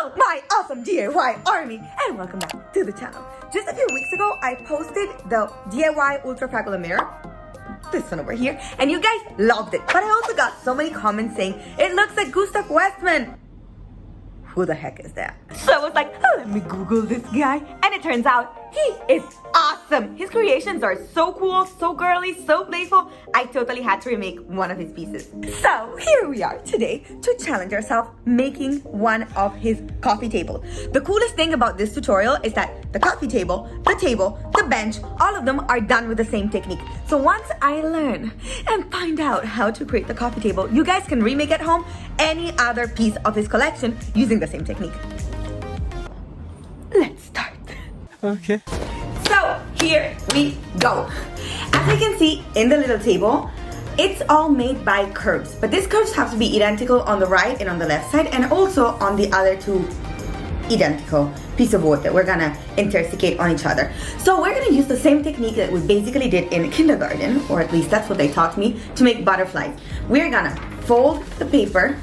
Hello, my awesome DIY army, and welcome back to the channel. Just a few weeks ago, I posted the DIY Ultra Fragile mirror, this one over here, and you guys loved it. But I also got so many comments saying, it looks like Gustaf Westman. Who the heck is that? So I was like, oh, let me Google this guy, and it turns out he is awesome. His creations are so cool, so girly, so playful. I totally had to remake one of his pieces. So here we are today to challenge ourselves making one of his coffee table. The coolest thing about this tutorial is that the coffee table, the bench, all of them are done with the same technique. So once I learn and find out how to create the coffee table, you guys can remake at home any other piece of his collection using the same technique. Let's start. Okay. So here we go. As you can see in the little table, it's all made by curves, but these curves have to be identical on the right and on the left side, and also on the other two identical piece of wood that we're gonna intersecate on each other. So we're gonna use the same technique that we basically did in kindergarten, or at least that's what they taught me, to make butterflies. We're gonna fold the paper,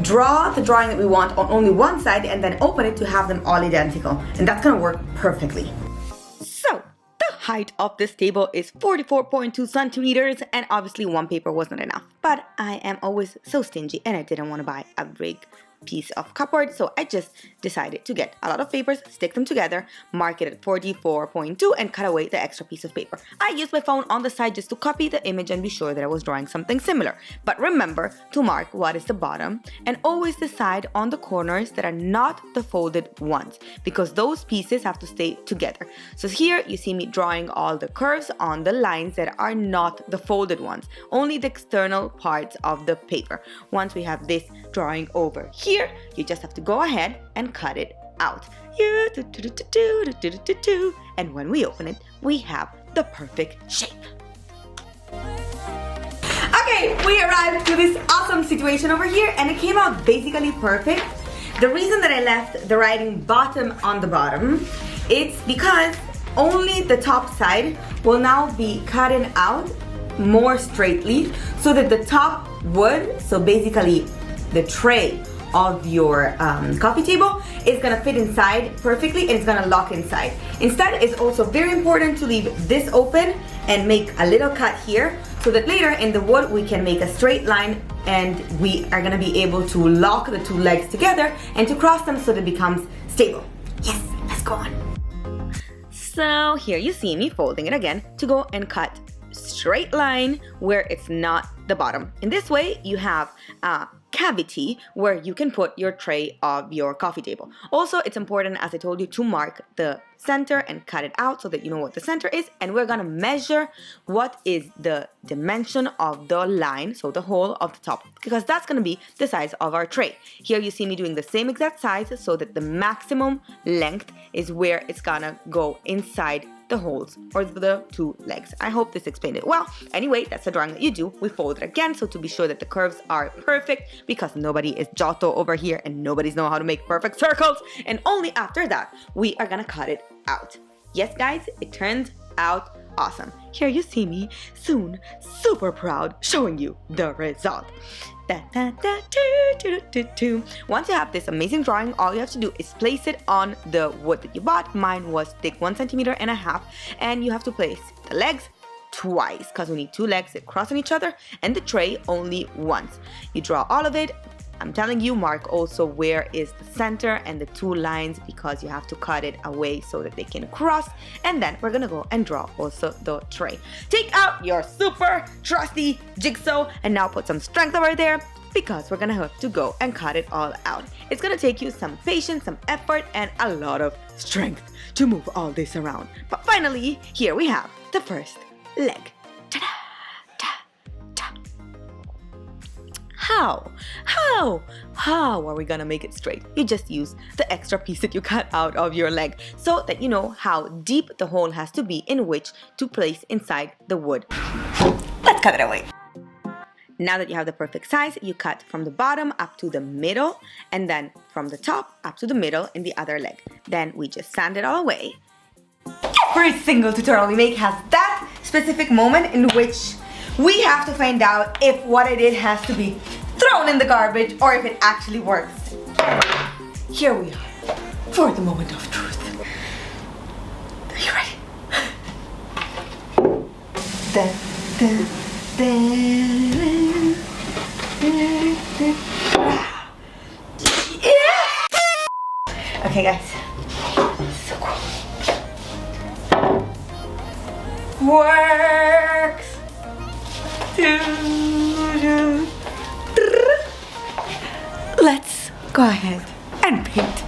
draw the drawing that we want on only one side, and then open it to have them all identical, and that's gonna work perfectly. So the height of this table is 44.2 centimeters, and obviously one paper wasn't enough, but I am always so stingy and I didn't want to buy a big piece of cupboard, so I just decided to get a lot of papers, stick them together, mark it at 44.2, and cut away the extra piece of paper. I used my phone on the side just to copy the image and be sure that I was drawing something similar. But remember to mark what is the bottom, and always decide on the corners that are not the folded ones, because those pieces have to stay together. So here you see me drawing all the curves on the lines that are not the folded ones, only the external parts of the paper. Once we have this drawing over here, you just have to go ahead and cut it out. And when we open it, we have the perfect shape. Okay, we arrived to this awesome situation over here, and it came out basically perfect. The reason that I left the writing bottom on the bottom, it's because only the top side will now be cutting out more straightly, so that the top wood, so basically the tray of your coffee table, is gonna fit inside perfectly, and it's gonna lock inside. Instead, it's also very important to leave this open and make a little cut here, so that later in the wood we can make a straight line, and we are gonna be able to lock the two legs together and to cross them so that it becomes stable. Yes, let's go on. So here you see me folding it again to go and cut straight line where it's not the bottom. In this way, you have a cavity where you can put your tray of your coffee table. Also, it's important, as I told you, to mark the center and cut it out so that you know what the center is, and we're gonna measure what is the dimension of the line, so the hole of the top, because that's gonna be the size of our tray. Here you see me doing the same exact size so that the maximum length is where it's gonna go inside the holes or the two legs. I hope this explained it well. Anyway, that's the drawing that you do. We fold it again, so to be sure that the curves are perfect, because nobody is Giotto over here and nobody's know how to make perfect circles. And only after that, we are gonna cut it out. Yes, guys, it turns out awesome. Here you see me soon, super proud, showing you the result. Once you have this amazing drawing, all you have to do is place it on the wood that you bought. Mine was thick 1.5 centimeters, and you have to place the legs twice, because we need two legs that cross on each other, and the tray only once. You draw all of it. I'm telling you, mark also where is the center and the two lines, because you have to cut it away so that they can cross. And then we're gonna go and draw also the tray. Take out your super trusty jigsaw and now put some strength over there, because we're gonna have to go and cut it all out. It's gonna take you some patience, some effort, and a lot of strength to move all this around. But finally, here we have the first leg. Ta-da! How are we gonna make it straight? You just use the extra piece that you cut out of your leg, so that you know how deep the hole has to be in which to place inside the wood. Let's cut it away. Now that you have the perfect size, you cut from the bottom up to the middle, and then from the top up to the middle in the other leg. Then we just sand it all away. Every single tutorial we make has that specific moment in which we have to find out if what I did has to be thrown in the garbage or if it actually works. here we are for the moment of truth. Are you ready? Dun, dun, dun, dun, dun. Yeah! Okay, guys. So cool. Works. Let's go ahead and paint.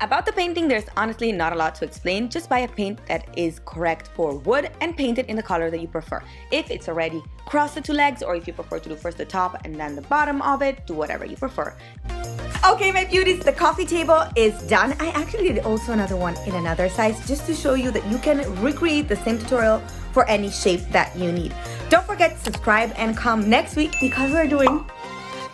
About the painting, there's honestly not a lot to explain. Just buy a paint that is correct for wood and paint it in the color that you prefer. If it's already crossed the two legs, or if you prefer to do first the top and then the bottom of it, do whatever you prefer. Okay, my beauties, the coffee table is done. I actually did also another one in another size just to show you that you can recreate the same tutorial for any shape that you need. Don't forget to subscribe and come next week because we're doing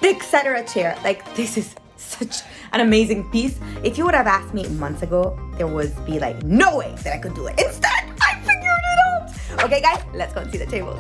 the etc. chair. Like, this is such an amazing piece. If you would have asked me months ago, there would be like no way that I could do it. Instead, I figured it out. Okay, guys, let's go and see the tables.